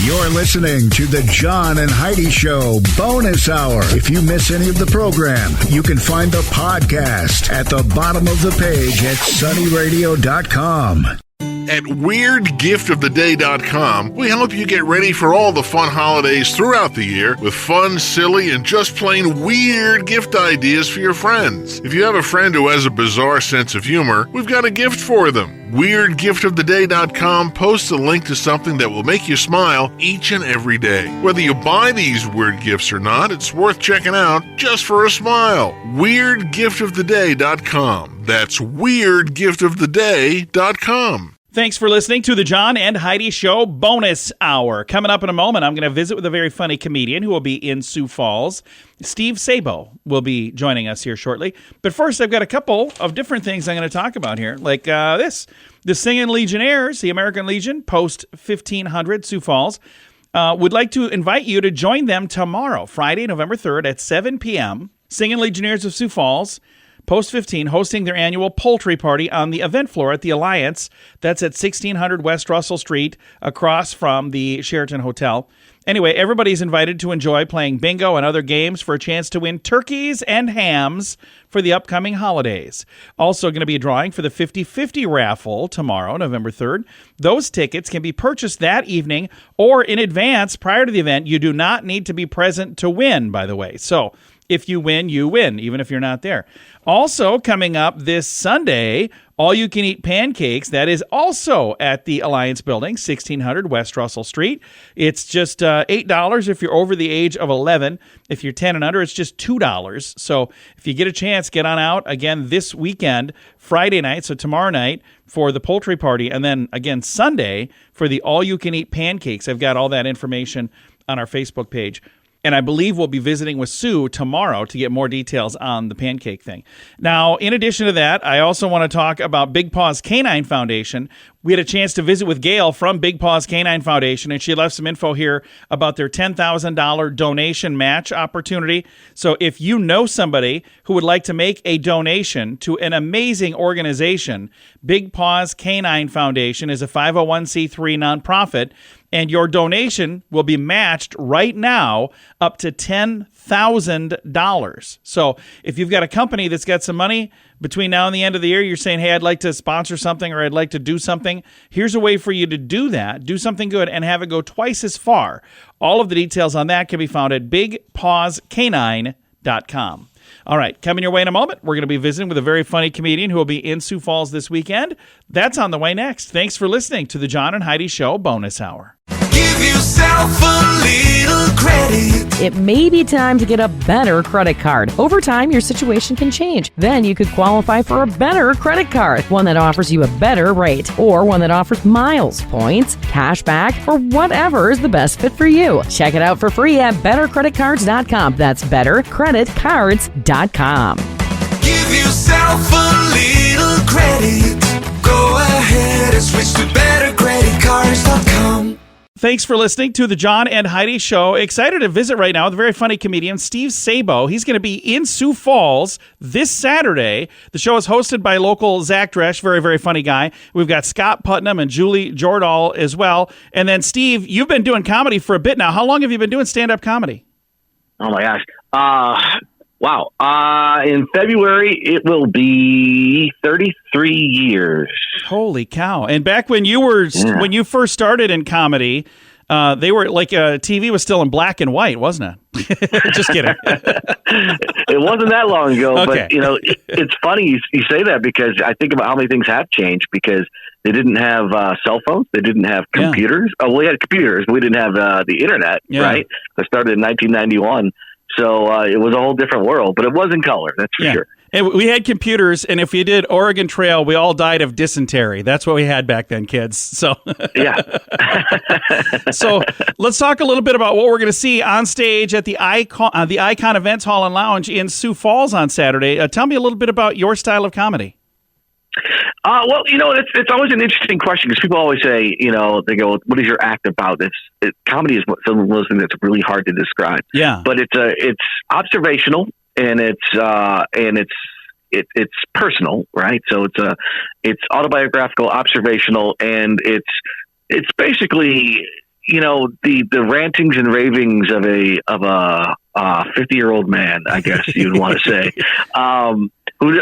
You're listening to the John and Heidi Show Bonus Hour. If you miss any of the program, you can find the podcast at the bottom of the page at sunnyradio.com. At WeirdGiftOfTheDay.com, we help you get ready for all the fun holidays throughout the year with fun, silly, and just plain weird gift ideas for your friends. If you have a friend who has a bizarre sense of humor, we've got a gift for them. WeirdGiftOfTheDay.com posts a link to something that will make you smile each and every day. Whether you buy these weird gifts or not, it's worth checking out just for a smile. WeirdGiftOfTheDay.com. That's WeirdGiftOfTheDay.com. Thanks for listening to the John and Heidi Show Bonus Hour. Coming up in a moment, I'm going to visit with a very funny comedian who will be in Sioux Falls. Steve Sabo will be joining us here shortly. But first, I've got a couple of different things I'm going to talk about here, like this. The Singing Legionnaires, the American Legion, Post 1500, Sioux Falls, would like to invite you to join them tomorrow, Friday, November 3rd at 7 p.m. Singing Legionnaires of Sioux Falls, Post 15, hosting their annual poultry party on the event floor at the Alliance. That's at 1600 West Russell Street, across from the Sheraton Hotel. Anyway, everybody's invited to enjoy playing bingo and other games for a chance to win turkeys and hams for the upcoming holidays. Also going to be a drawing for the 50-50 raffle tomorrow, November 3rd. Those tickets can be purchased that evening or in advance prior to the event. You do not need to be present to win, by the way. So if you win, even if you're not there. Also coming up this Sunday, all-you-can-eat pancakes. That is also at the Alliance Building, 1600 West Russell Street. It's just $8 if you're over the age of 11. If you're 10 and under, it's just $2. So if you get a chance, get on out again this weekend, Friday night, so tomorrow night, for the poultry party, and then again Sunday for the all-you-can-eat pancakes. I've got all that information on our Facebook page. And I believe we'll be visiting with Sue tomorrow to get more details on the pancake thing. Now, in addition to that, I also want to talk about Big Paws Canine Foundation. We had a chance to visit with Gail from Big Paws Canine Foundation, and she left some info here about their $10,000 donation match opportunity. So if you know somebody who would like to make a donation to an amazing organization, Big Paws Canine Foundation is a 501c3 nonprofit, and your donation will be matched right now up to $10,000. So if you've got a company that's got some money between now and the end of the year, you're saying, hey, I'd like to sponsor something or I'd like to do something, here's a way for you to do that, do something good, and have it go twice as far. All of the details on that can be found at bigpawscanine.com. All right, coming your way in a moment, we're going to be visiting with a very funny comedian who will be in Sioux Falls this weekend. That's on the way next. Thanks for listening to the John and Heidi Show Bonus Hour. Give yourself a little credit. It may be time to get a better credit card. Over time, your situation can change. Then you could qualify for a better credit card, one that offers you a better rate, or one that offers miles, points, cash back, or whatever is the best fit for you. Check it out for free at bettercreditcards.com. That's bettercreditcards.com. Give yourself a little credit. Go ahead and switch to bettercreditcards.com. Thanks for listening to the John and Heidi Show. Excited to visit right now with a very funny comedian, Steve Sabo. He's going to be in Sioux Falls this Saturday. The show is hosted by local Zach Dresch, very, very funny guy. We've got Scott Putnam and Julie Jordahl as well. And then, Steve, you've been doing comedy for a bit now. How long have you been doing stand-up comedy? Oh, my gosh. Wow. In February, it will be 33 years. Holy cow. And back when you were when you first started in comedy, they were like TV was still in black and white, wasn't it? Just kidding. It wasn't that long ago, okay. But it's funny you say that because I think about how many things have changed because they didn't have cell phones. They didn't have computers. Yeah. Oh, we had computers. We didn't have the internet, right? I started in 1991. So it was a whole different world, but it was in color, that's for sure. And we had computers, and if you did Oregon Trail, we all died of dysentery. That's what we had back then, kids. So yeah. So let's talk a little bit about what we're going to see on stage at the Icon Events Hall and Lounge in Sioux Falls on Saturday. Tell me a little bit about your style of comedy. Well, it's always an interesting question because people always say, they go, "What is your act about?" Comedy is some of those things that's really hard to describe. Yeah, but it's observational and it's personal, right? So it's autobiographical, observational, and it's basically the rantings and ravings of a 50-year-old man, I guess you'd want to say, who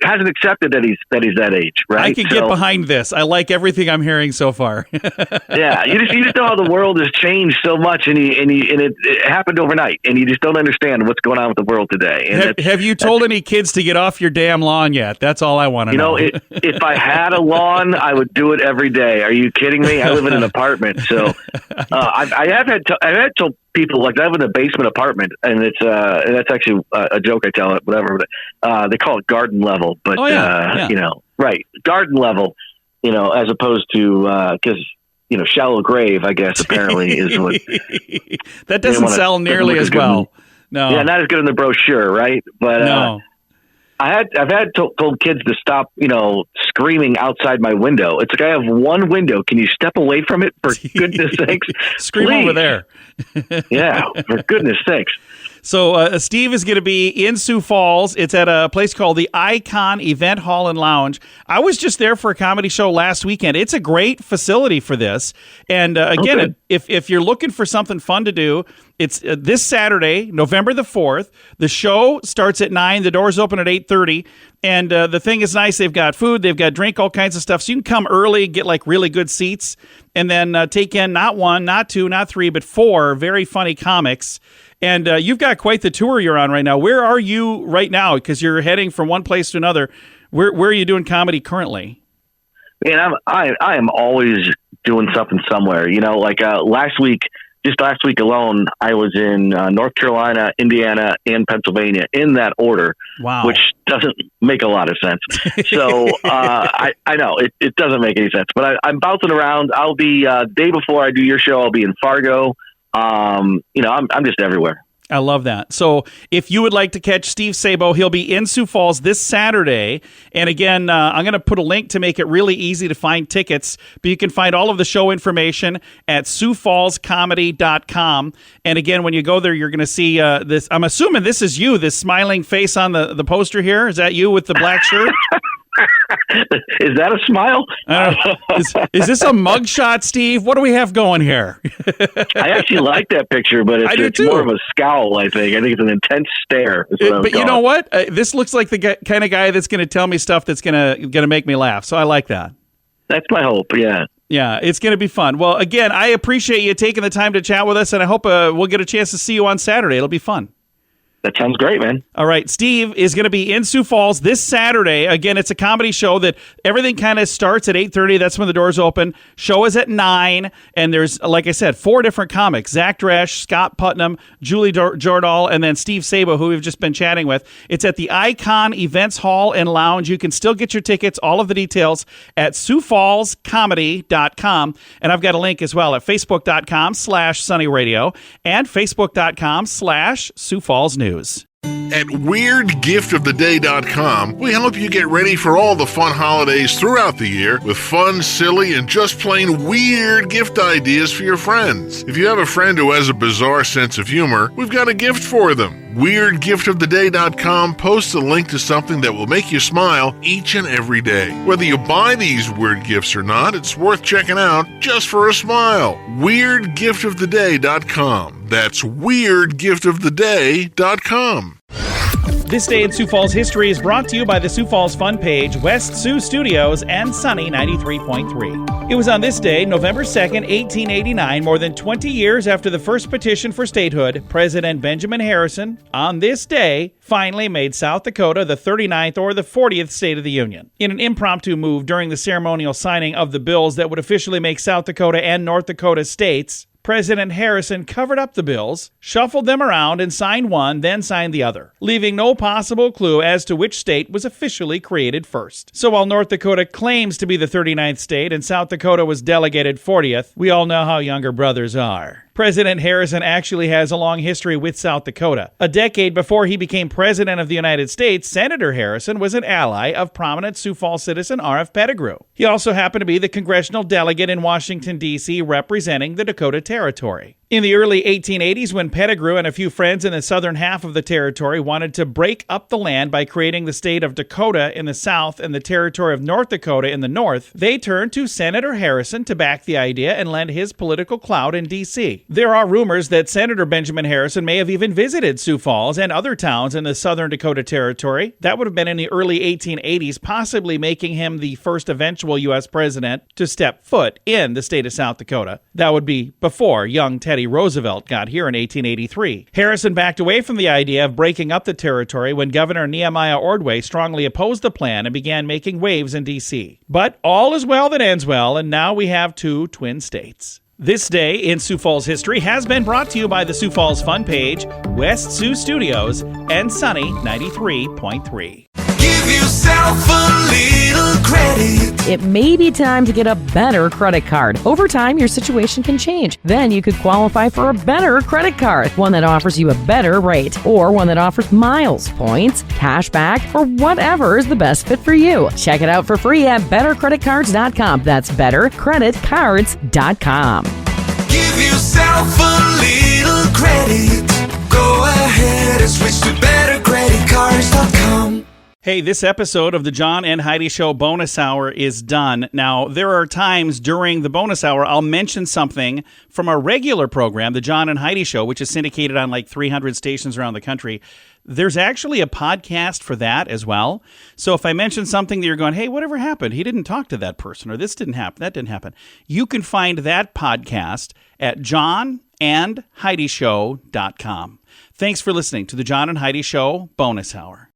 hasn't accepted that he's that age, right? I can get behind this. I like everything I'm hearing so far. Yeah, you just know how the world has changed so much, and it happened overnight, and you just don't understand what's going on with the world today. And have you told any kids to get off your damn lawn yet? That's all I want to know. If I had a lawn, I would do it every day. Are you kidding me? I live in an apartment, so I have told people, like, I live in a basement apartment, and that's actually a joke I tell it, whatever. But they call it garden level, but right, garden level, as opposed to because shallow grave, I guess apparently is what that doesn't sell nearly as well. No, yeah, not as good in the brochure, right? But no. I've told kids to stop, screaming outside my window. It's like, I have one window. Can you step away from it, for goodness sakes? Scream Please. over there. Yeah, for goodness sakes. So Steve is going to be in Sioux Falls. It's at a place called the Icon Event Hall and Lounge. I was just there for a comedy show last weekend. It's a great facility for this. And again, if you're looking for something fun to do, it's this Saturday, November the 4th. The show starts at 9. The doors open at 8:30. And the thing is nice. They've got food. They've got drink, all kinds of stuff. So you can come early, get like really good seats, and then take in not one, not two, not three, but 4 very funny comics. And you've got quite the tour you're on right now. Where are you right now? Because you're heading from one place to another. Where are you doing comedy currently? Man, I am always doing something somewhere. Like last week alone, I was in North Carolina, Indiana, and Pennsylvania in that order. Wow. Which doesn't make a lot of sense. So I know it doesn't make any sense. But I'm bouncing around. I'll be day before I do your show, I'll be in Fargo. I'm just everywhere. I love that. So if you would like to catch Steve Sabo, he'll be in Sioux Falls this Saturday. And again, I'm going to put a link to make it really easy to find tickets. But you can find all of the show information at SiouxFallsComedy.com. And again, when you go there, you're going to see this. I'm assuming this is you, this smiling face on the poster here. Is that you with the black shirt? Is that a smile? Is this a mugshot, Steve? What do we have going here? I actually like that picture, but it's more of a scowl, I think. I think it's an intense stare. But you know what? This looks like the kind of guy that's going to tell me stuff that's going to make me laugh. So I like that. That's my hope, yeah. Yeah, it's going to be fun. Well, again, I appreciate you taking the time to chat with us, and I hope we'll get a chance to see you on Saturday. It'll be fun. That sounds great, man. All right. Steve is going to be in Sioux Falls this Saturday. Again, it's a comedy show that everything kind of starts at 8:30. That's when the doors open. Show is at 9. And there's, like I said, 4 different comics. Zach Dresch, Scott Putnam, Julie Jordahl, and then Steve Sabo, who we've just been chatting with. It's at the Icon Events Hall and Lounge. You can still get your tickets, all of the details, at SiouxFallsComedy.com. And I've got a link as well at Facebook.com/SunnyRadio and Facebook.com/Sioux Falls News. At WeirdGiftOfTheDay.com, we help you get ready for all the fun holidays throughout the year with fun, silly, and just plain weird gift ideas for your friends. If you have a friend who has a bizarre sense of humor, we've got a gift for them. WeirdGiftOfTheDay.com posts a link to something that will make you smile each and every day. Whether you buy these weird gifts or not, it's worth checking out just for a smile. WeirdGiftOfTheDay.com. That's WeirdGiftOfTheDay.com. This Day in Sioux Falls History is brought to you by the Sioux Falls Fun Page, West Sioux Studios, and Sunny 93.3. It was on this day, November 2nd, 1889, more than 20 years after the first petition for statehood, President Benjamin Harrison, on this day, finally made South Dakota the 39th or the 40th state of the Union. In an impromptu move during the ceremonial signing of the bills that would officially make South Dakota and North Dakota states, President Harrison covered up the bills, shuffled them around, and signed one, then signed the other, leaving no possible clue as to which state was officially created first. So while North Dakota claims to be the 39th state and South Dakota was delegated 40th, we all know how younger brothers are. President Harrison actually has a long history with South Dakota. A decade before he became President of the United States, Senator Harrison was an ally of prominent Sioux Falls citizen R.F. Pettigrew. He also happened to be the congressional delegate in Washington, D.C., representing the Dakota Territory. In the early 1880s, when Pettigrew and a few friends in the southern half of the territory wanted to break up the land by creating the state of Dakota in the south and the territory of North Dakota in the north, they turned to Senator Harrison to back the idea and lend his political clout in D.C. There are rumors that Senator Benjamin Harrison may have even visited Sioux Falls and other towns in the southern Dakota territory. That would have been in the early 1880s, possibly making him the first eventual U.S. president to step foot in the state of South Dakota. That would be before young Teddy Roosevelt got here in 1883. Harrison backed away from the idea of breaking up the territory when Governor Nehemiah Ordway strongly opposed the plan and began making waves in D.C. But all is well that ends well, and now we have two twin states. This day in Sioux Falls history has been brought to you by the Sioux Falls Fun Page, West Sioux Studios, and Sunny 93.3. Give yourself a little credit. It may be time to get a better credit card. Over time, your situation can change. Then you could qualify for a better credit card, one that offers you a better rate, or one that offers miles, points, cash back, or whatever is the best fit for you. Check it out for free at bettercreditcards.com. That's bettercreditcards.com. Give yourself a little credit. Go ahead and switch to bettercreditcards.com. Hey, this episode of the John and Heidi Show bonus hour is done. Now, there are times during the bonus hour I'll mention something from our regular program, the John and Heidi Show, which is syndicated on like 300 stations around the country. There's actually a podcast for that as well. So if I mention something that you're going, hey, whatever happened? He didn't talk to that person, or this didn't happen, that didn't happen. You can find that podcast at JohnAndHeidiShow.com. Thanks for listening to the John and Heidi Show bonus hour.